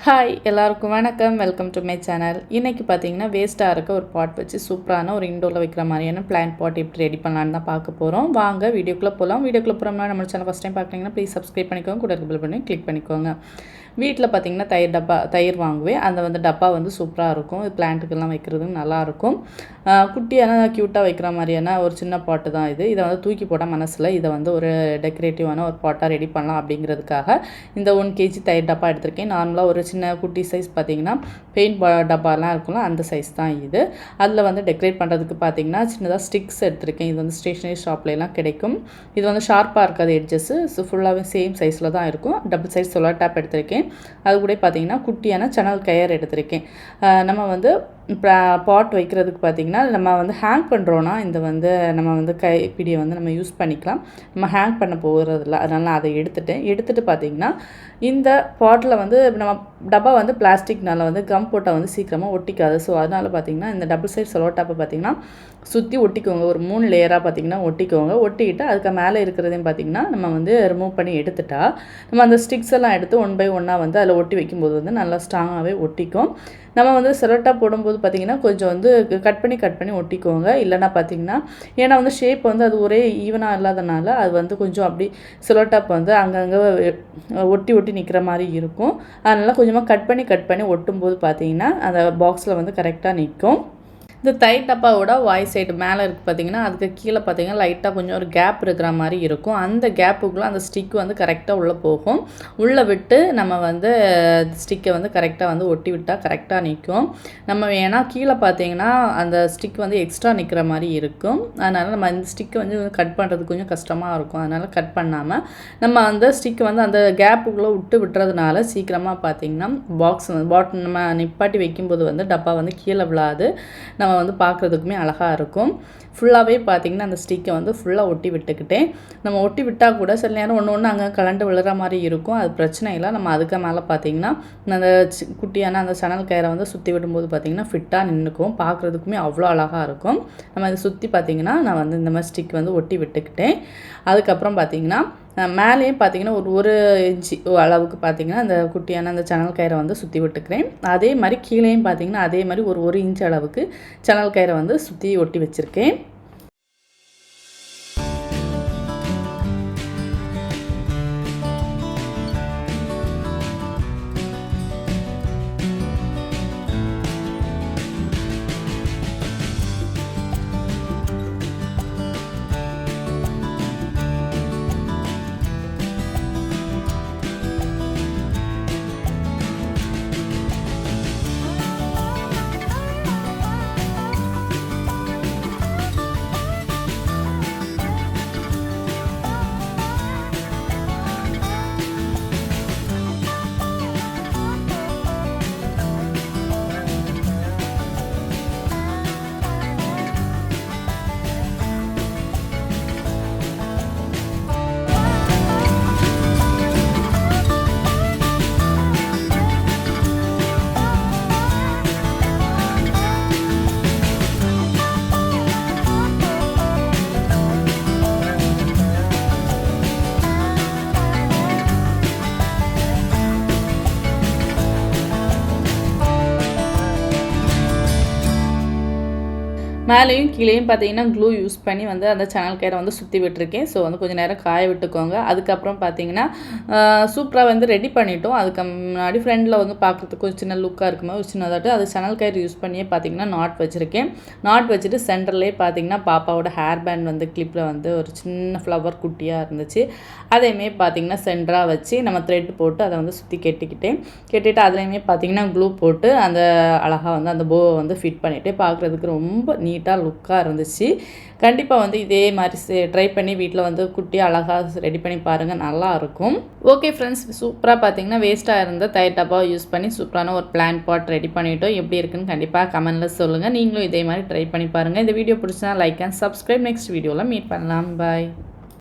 Hi எல்லாருக்கும் வணக்கம். Welcome to my channel. இன்றைக்கி பார்த்தீங்கன்னா வேஸ்ட்டாக இருக்க ஒரு பாட் வச்சு சூப்பரான ஒரு இண்டோரில் வைக்கிற மாதிரியான பிளான்ட் பாட் எப்படி ரெடி பண்ணலான்னு தான் பார்க்க போகிறோம். வாங்க வீடியோக்குள்ளே போகலாம். வீடியோக்குள்ளே போகிறோம்னா நம்ம சேனல் ஃபஸ்ட் டைம் பார்க்குறீங்கன்னா ப்ளீஸ் சப்ஸ்கிரைப் பண்ணிக்கோங்க, கூட பெல் பண்ணி கிளிக் பண்ணிக்கோங்க. வீட்டில் பார்த்தீங்கன்னா தயிர் வாங்குவேன். அந்த டப்பா சூப்பராக இருக்கும். இது பிளான்ட்டுக்கெல்லாம் வைக்கிறதுக்கு நல்லாயிருக்கும். குட்டியான க்யூட்டாக வைக்கிற மாதிரியான ஒரு சின்ன பாட்டு தான் இது. இதை தூக்கி போட மனசில் இதை ஒரு டெக்கரேட்டிவான ஒரு பாட்டாக ரெடி பண்ணலாம் அப்படிங்கிறதுக்காக இந்த 1 kg தயிர் டப்பா எடுத்திருக்கேன். நார்மலாக ஒரு சின்ன குட்டி சைஸ் பார்த்திங்கன்னா பெயிண்ட் டப்பாலாம் இருக்கும்ல, அந்த சைஸ் தான் இது. அதில் டெக்கரேட் பண்ணுறதுக்கு பார்த்திங்கன்னா சின்னதாக ஸ்டிக்ஸ் எடுத்திருக்கேன். இது ஸ்டேஷ்னரி ஷாப்லாம் கிடைக்கும். இது ஷார்ப்பாக இருக்காது எட்ஜஸ்ஸு. ஃபுல்லாகவே சேம் சைஸில் தான் இருக்கும். டபுள் சைஸ் சோலார் டேப் எடுத்திருக்கேன். அது கூட பார்த்திங்கன்னா குட்டியான சணல் கயர் எடுத்திருக்கேன். நம்ம பாட் வைக்கிறதுக்கு பார்த்திங்கன்னா நம்ம ஹேங் பண்ணுறோன்னா இந்த நம்ம கைப்பிடியை நம்ம யூஸ் பண்ணிக்கலாம். நம்ம ஹேங் பண்ண போகிறதில்ல, அதனால் அதை எடுத்துகிட்டு பார்த்திங்கன்னா இந்த பாட்டில் நம்ம டப்பா பிளாஸ்டிக்னால கம் போட்டால் சீக்கிரமாக ஒட்டிக்காது. ஸோ அதனால் பார்த்திங்கன்னா இந்த டபுள் சைட் செலோ டாப்பை பார்த்திங்கன்னா சுற்றி ஒட்டிக்கோங்க. ஒரு 3 லேயராக பார்த்திங்கன்னா ஒட்டிக்கோங்க. ஒட்டிக்கிட்டு அதுக்கு மேலே இருக்கிறதையும் பார்த்திங்கன்னா நம்ம ரிமூவ் பண்ணி எடுத்துட்டா நம்ம அந்த ஸ்டிக்ஸ் எல்லாம் எடுத்து 1 by 1 அதில் ஒட்டி வைக்கும்போது நல்லா ஸ்ட்ராங்காகவே ஒட்டிக்கும். நம்ம செலோட்டா போடும்போது பார்த்திங்கன்னா கொஞ்சம் கட் பண்ணி ஒட்டிக்கோங்க. இல்லைனா பார்த்திங்கன்னா ஏன்னா ஷேப் அது ஒரே ஈவனாக இல்லாதனால அது கொஞ்சம் அப்படி செலோட்டாப் அங்கங்கே ஒட்டி நிற்கிற மாதிரி இருக்கும். அதனால் கொஞ்சமாக கட் பண்ணி ஒட்டும்போது பார்த்திங்கன்னா அந்த பாக்ஸில் கரெக்டாக நிற்கும். இந்த தயிர் டப்பாவோட வாய் சைடு மேலே இருக்குது பார்த்திங்கன்னா அதுக்கு கீழே பார்த்திங்கன்னா லைட்டாக கொஞ்சம் ஒரு கேப் இருக்கிற மாதிரி இருக்கும். அந்த கேப்புக்குள்ளே அந்த ஸ்டிக் கரெக்டாக உள்ளே போகும். உள்ளே விட்டு நம்ம ஸ்டிக்கை கரெக்டாக ஒட்டி விட்டால் கரெக்டாக நிற்கும். நம்ம வேணால் கீழே பார்த்திங்கன்னா அந்த ஸ்டிக் எக்ஸ்ட்ரா நிற்கிற மாதிரி இருக்கும். அதனால் நம்ம இந்த ஸ்டிக்கை கட் பண்ணுறது கொஞ்சம் கஷ்டமாக இருக்கும். அதனால் கட் பண்ணாமல் நம்ம அந்த ஸ்டிக் அந்த கேப்புக்குள்ளே விட்டுறதுனால சீக்கிரமாக பார்த்திங்கன்னா பாட்டில் நம்ம நிப்பாட்டி வைக்கும்போது டப்பா கீழே விழாது. நம்ம பார்க்குறதுக்குமே அழகாக இருக்கும். ஃபுல்லாகவே பார்த்திங்கன்னா அந்த ஸ்டிக்கை ஃபுல்லாக ஒட்டி விட்டுக்கிட்டேன். நம்ம ஒட்டி விட்டால் கூட சில நேரம் ஒன்று அங்கே கலண்டு விழுற மாதிரி இருக்கும். அது பிரச்சனை இல்லை. நம்ம அதுக்கு மேலே பார்த்திங்கன்னா அந்த குட்டியான அந்த சணல் கயிறை சுற்றி விடும்போது பார்த்திங்கன்னா ஃபிட்டாக நின்றுக்கும். பார்க்குறதுக்குமே அவ்வளோ அழகாக இருக்கும். நம்ம இதை சுற்றி பார்த்திங்கன்னா நான் இந்த மாதிரி ஸ்டிக் ஒட்டி விட்டுக்கிட்டேன். அதுக்கப்புறம் பார்த்திங்கன்னா மேலேயும் பார்த்திங்கன்னா ஒரு இன்ச்சு அளவுக்கு பார்த்திங்கன்னா அந்த குட்டியான அந்த சணல் கயிறை சுற்றி விட்டுக்கிறேன். அதே மாதிரி கீழேயும் பார்த்திங்கன்னா அதே மாதிரி ஒரு இன்ச் அளவுக்கு சணல் கயிறை சுற்றி ஒட்டி வச்சுருக்கேன். மேலேயும் கீழேயும் பார்த்தீங்கன்னா க்ளூ யூஸ் பண்ணி அந்த சணல் கயிறை சுற்றி விட்டுருக்கேன். ஸோ கொஞ்சம் நேரம் காய விட்டுக்கோங்க. அதுக்கப்புறம் பார்த்தீங்கன்னா சூப்பராக ரெடி பண்ணிட்டோம். அதுக்கு முன்னாடி ஃப்ரெண்டில் பார்க்குறதுக்கு ஒரு சின்ன லுக்காக இருக்குமா ஒரு சின்னதாட்டு அது சணல் கயிறு யூஸ் பண்ணியே பார்த்தீங்கன்னா நாட் வச்சுருக்கேன். நாட் வச்சுட்டு சென்டர்லேயே பார்த்தீங்கன்னா பாப்பாவோட ஹேர் பேண்ட் கிளிப்பில் ஒரு சின்ன ஃப்ளவர் குட்டியாக இருந்துச்சு. அதையுமே பார்த்தீங்கன்னா சென்டராக வச்சு நம்ம த்ரெட் போட்டு அதை சுற்றி கெட்டிட்டு அதுலேயுமே பார்த்தீங்கன்னா க்ளூ போட்டு அந்த அழகாக அந்த போவை ஃபிட் பண்ணிவிட்டு பார்க்குறதுக்கு ரொம்ப நீட்டாக லுக்காக இருந்துச்சு. கண்டிப்பாக இதே மாதிரி ட்ரை பண்ணி வீட்டில் குட்டியாக அழகாக ரெடி பண்ணி பாருங்கள், நல்லாயிருக்கும். ஓகே ஃப்ரெண்ட்ஸ், சூப்பராக பார்த்தீங்கன்னா வேஸ்ட்டாக இருந்த தயிர் டப்பாவை யூஸ் பண்ணி சூப்பரான ஒரு பிளான்ட் பாட் ரெடி பண்ணிவிட்டோம். எப்படி இருக்குன்னு கண்டிப்பாக கமெண்ட்டில் சொல்லுங்கள். நீங்களும் இதே மாதிரி ட்ரை பண்ணி பாருங்கள். இந்த வீடியோ பிடிச்சா லைக் அண்ட் சப்ஸ்கிரைப். நெக்ஸ்ட் வீடியோவில் மீட் பண்ணலாம். பாய்.